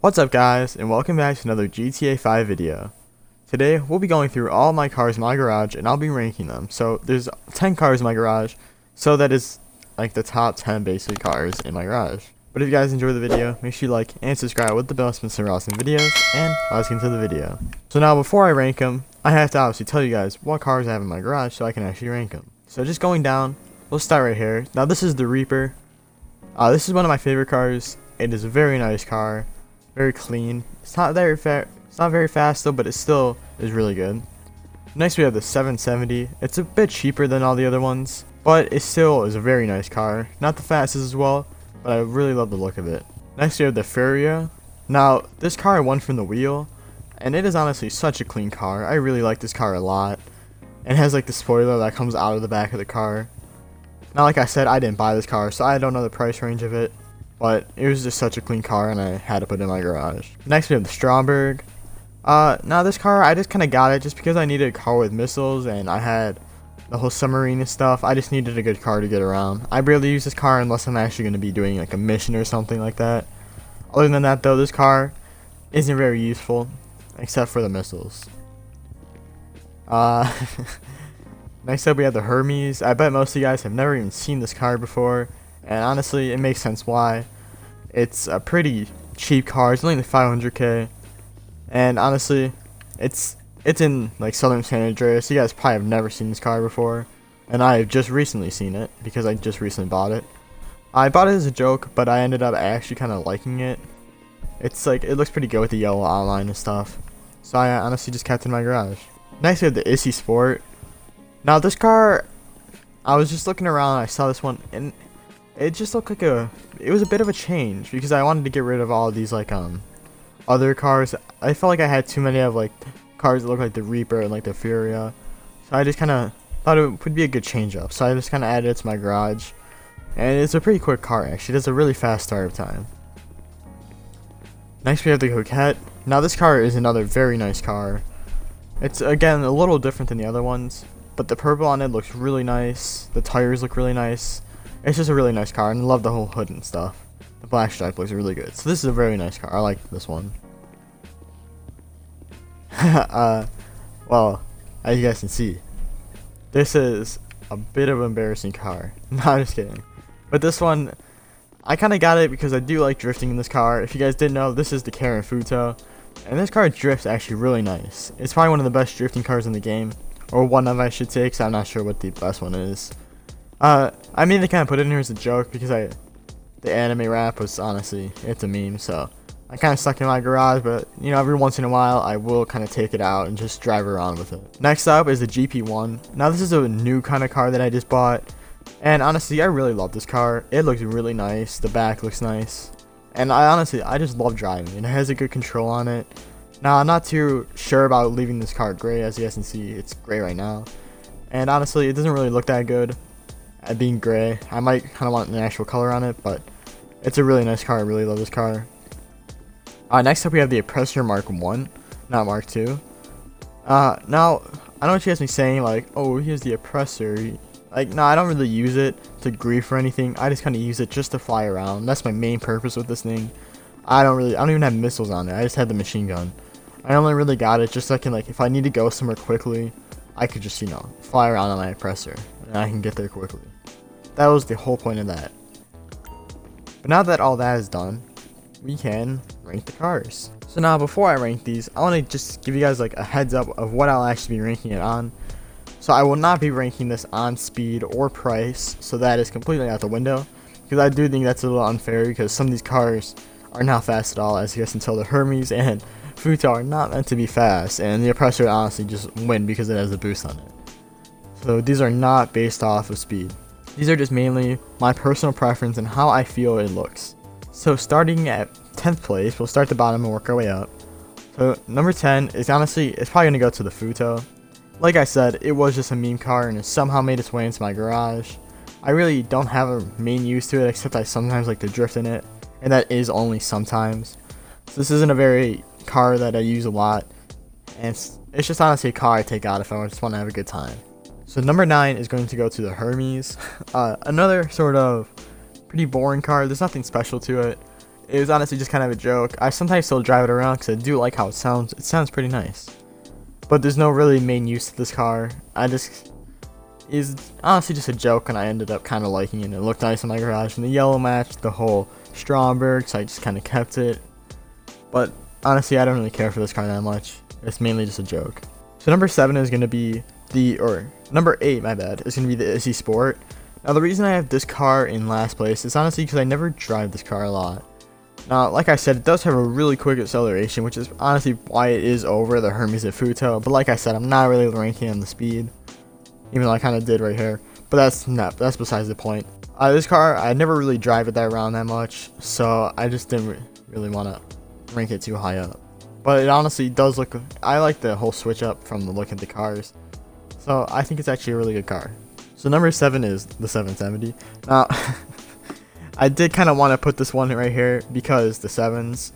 What's up guys, and welcome back to another GTA 5 video. Today, we'll be going through all my cars in my garage, and I'll be ranking them. So, there's 10 cars in my garage, so that is like the top 10 basically cars in my garage. But if you guys enjoy the video, make sure you like and subscribe with the bell to miss some awesome videos, and let's get into the video. So now, before I rank them, I have to obviously tell you guys what cars I have in my garage so I can actually rank them. So just going down, we'll start right here. Now this is the Reaper. This is one of my favorite cars. It is a very nice car. Very clean. It's not very fast though, but it still is really good. Next we have the 770. It's a bit cheaper than all the other ones, but it still is a very nice car. Not the fastest as well, but I really love the look of it. Next we have the Furia. Now this car I won from the wheel, and it is honestly such a clean car. I really like this car a lot. It has like the spoiler that comes out of the back of the car. Now like I said, I didn't buy this car, so I don't know the price range of it. But it was just such a clean car, and I had to put it in my garage. Next we have the Stromberg. Now this car, I just kind of got it just because I needed a car with missiles, and I had the whole submarine and stuff. I just needed a good car to get around. I barely use this car unless I'm actually going to be doing like a mission or something like that. Other than that though, this car isn't very useful, except for the missiles. Next up we have the Hermes. I bet most of you guys have never even seen this car before. And honestly, it makes sense why. It's a pretty cheap car. It's only like 500k. And honestly, it's in like Southern San Andreas. You guys probably have never seen this car before. And I have just recently seen it because I just recently bought it. I bought it as a joke, but I ended up actually kind of liking it. It's like, it looks pretty good with the yellow outline and stuff. So I honestly just kept it in my garage. Next we have the Issy Sport. Now this car, I was just looking around, I saw this one, and it just looked like it was a bit of a change because I wanted to get rid of all of these like other cars. I felt like I had too many of like cars that look like the Reaper and like the Furia. So I just kind of thought it would be a good change up. So I just kind of added it to my garage. And it's a pretty quick car actually. It has a really fast startup time. Next we have the Coquette. Now this car is another very nice car. It's again a little different than the other ones, but the purple on it looks really nice. The tires look really nice. It's just a really nice car, and I love the whole hood and stuff. The black stripe looks really good. So this is a very nice car. I like this one. Well, as you guys can see, this is a bit of an embarrassing car. No, I'm just kidding. But this one, I kind of got it because I do like drifting in this car. If you guys didn't know, this is the Karen Futo. And this car drifts actually really nice. It's probably one of the best drifting cars in the game. Or one of, I should say, because I'm not sure what the best one is. I mean, they kind of put it in here as a joke because the anime rap was honestly, it's a meme, so I kind of stuck it in my garage, but you know, every once in a while I will kind of take it out and just drive around with it. Next up is the GP1. Now this is a new kind of car that I just bought, and honestly, I really love this car. It looks really nice, the back looks nice, and I just love driving, and it has a good control on it. Now, I'm not too sure about leaving this car gray. As you guys can see, it's gray right now, and honestly, it doesn't really look that good at being gray. I might kind of want an actual color on it, but it's a really nice car. I really love this car. Next up we have the Oppressor Mark 1, not Mark 2. Now, I know what you guys be saying, like, oh, here's the Oppressor. Like, no, I don't really use it to grief or anything. I just kind of use it just to fly around. That's my main purpose with this thing. I don't even have missiles on it. I just had the machine gun. I only really got it just so I can, like, if I need to go somewhere quickly, I could just, you know, fly around on my Oppressor, and I can get there quickly. That was the whole point of that. But now that all that is done, we can rank the cars. So now before I rank these, I want to just give you guys like a heads up of what I'll actually be ranking it on. So I will not be ranking this on speed or price, so that is completely out the window, because I do think that's a little unfair because some of these cars are not fast at all. As you guys can tell, the Hermes and Futo are not meant to be fast, and the Oppressor honestly just win because it has a boost on it. So these are not based off of speed. These are just mainly my personal preference and how I feel it looks. So starting at 10th place, we'll start at the bottom and work our way up. So number 10 is honestly, it's probably going to go to the Futo. Like I said, it was just a meme car and it somehow made its way into my garage. I really don't have a main use to it, except I sometimes like to drift in it, and that is only sometimes. So this isn't a very car that I use a lot, and it's just honestly a car I take out if I just want to have a good time. So number 9 is going to go to the Hermes. Another sort of pretty boring car. There's nothing special to it. It was honestly just kind of a joke. I sometimes still drive it around because I do like how it sounds. It sounds pretty nice. But there's no really main use to this car. Is honestly just a joke, and I ended up kind of liking it. It looked nice in my garage, and the yellow matched the whole Stromberg, so I just kind of kept it. But honestly, I don't really care for this car that much. It's mainly just a joke. So number 7 is going to be number 8, my bad, is going to be the Issy Sport. Now the reason I have this car in last place is honestly because I never drive this car a lot. Now, like I said, it does have a really quick acceleration, which is honestly why it is over the Hermes at Futo. But like I said, I'm not really ranking on the speed, even though I kind of did right here. But that's besides the point. This car, I never really drive it that around that much, so I just didn't really want to rank it too high up. But it honestly does look, I like the whole switch up from the look of the cars. So I think it's actually a really good car. So number 7 is the 770. Now, I did kind of want to put this one right here because the 7s,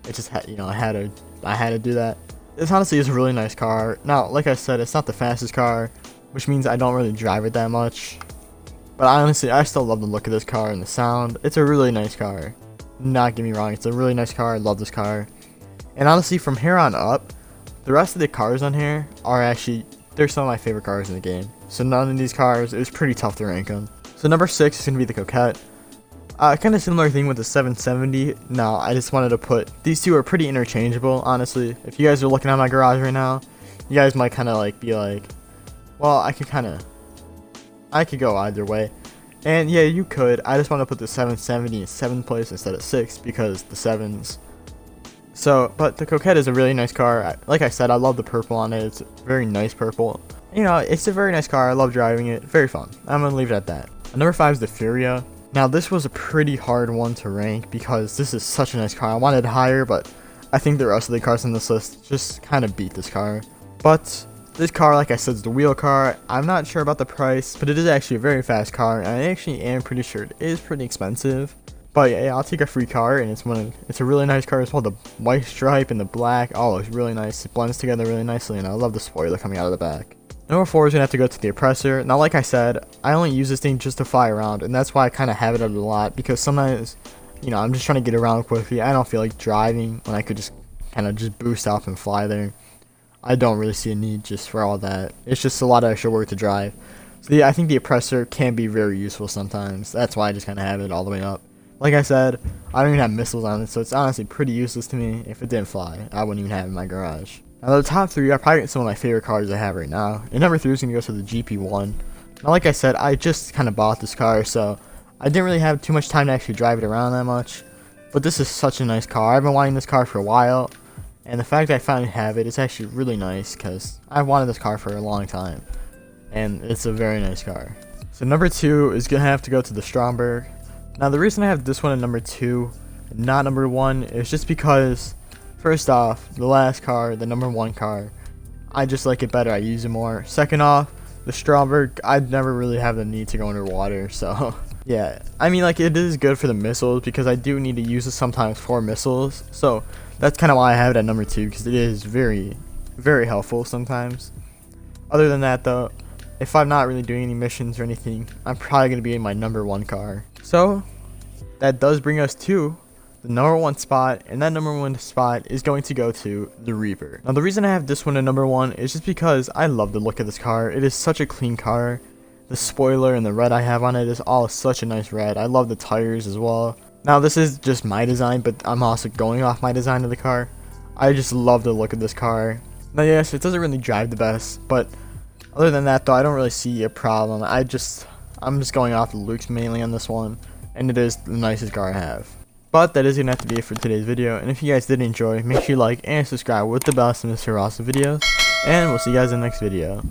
it just had, I had to do that. This honestly is a really nice car. Now, like I said, it's not the fastest car, which means I don't really drive it that much. But honestly, I still love the look of this car and the sound. It's a really nice car. Not get me wrong, it's a really nice car. I love this car. And honestly, from here on up, the rest of the cars on here are actually, they're some of my favorite cars in the game. So none of these cars, it was pretty tough to rank them. So number 6 is going to be the Coquette. Kind of similar thing with the 770. Now, I just wanted to put, these two are pretty interchangeable, honestly. If you guys are looking at my garage right now, you guys might kind of like be like, well, I could go either way. And yeah, you could. I just want to put the 770 in 7th place instead of 6th because the 7s. So, but the Coquette is a really nice car. Like I said, I love the purple on it. It's a very nice purple. It's a very nice car. I love driving it. Very fun. I'm going to leave it at that. Number 5 is the Furia. Now, this was a pretty hard one to rank because this is such a nice car. I wanted it higher, but I think the rest of the cars on this list just kind of beat this car. But this car, like I said, is the wheel car. I'm not sure about the price, but it is actually a very fast car, and I actually am pretty sure it is pretty expensive. But yeah, I'll take a free car, and it's a really nice car as well. The white stripe and the black, oh, looks really nice. It blends together really nicely, and I love the spoiler coming out of the back. Number 4 is going to have to go to the oppressor. Now, like I said, I only use this thing just to fly around, and that's why I kind of have it a lot, because sometimes, I'm just trying to get around quickly. I don't feel like driving when I could just kind of just boost off and fly there. I don't really see a need just for all that. It's just a lot of extra work to drive. So yeah, I think the oppressor can be very useful sometimes. That's why I just kind of have it all the way up. Like I said, I don't even have missiles on it, so it's honestly pretty useless to me. If it didn't fly, I wouldn't even have it in my garage. Now the top 3 are probably some of my favorite cars I have right now. And number 3 is going to go to the GP1. Now like I said, I just kind of bought this car, so I didn't really have too much time to actually drive it around that much. But this is such a nice car. I've been wanting this car for a while. And the fact that I finally have it is actually really nice because I've wanted this car for a long time. And it's a very nice car. So number 2 is going to have to go to the Stromberg. Now the reason I have this one at number 2 and not number 1 is just because, first off, the last car, the number 1 car, I just like it better. I use it more. Second off, the Stromberg, I'd never really have the need to go underwater. So yeah, I mean, like, it is good for the missiles because I do need to use it sometimes for missiles. So that's kind of why I have it at number 2 because it is very, very helpful sometimes. Other than that though, if I'm not really doing any missions or anything, I'm probably going to be in my number 1 car. So that does bring us to the number 1 spot, and that number 1 spot is going to go to the Reaper. Now the reason I have this one at number 1 is just because I love the look of this car. It is such a clean car. The spoiler and the red I have on it is all such a nice red. I love the tires as well. Now this is just my design, but I'm also going off my design of the car. I just love the look of this car. Now yes, it doesn't really drive the best, but other than that though, I don't really see a problem. I'm just going off the looks mainly on this one, and it is the nicest car I have. But that is going to have to be it for today's video, and if you guys did enjoy, make sure you like and subscribe with the bell to miss your awesome videos, and we'll see you guys in the next video.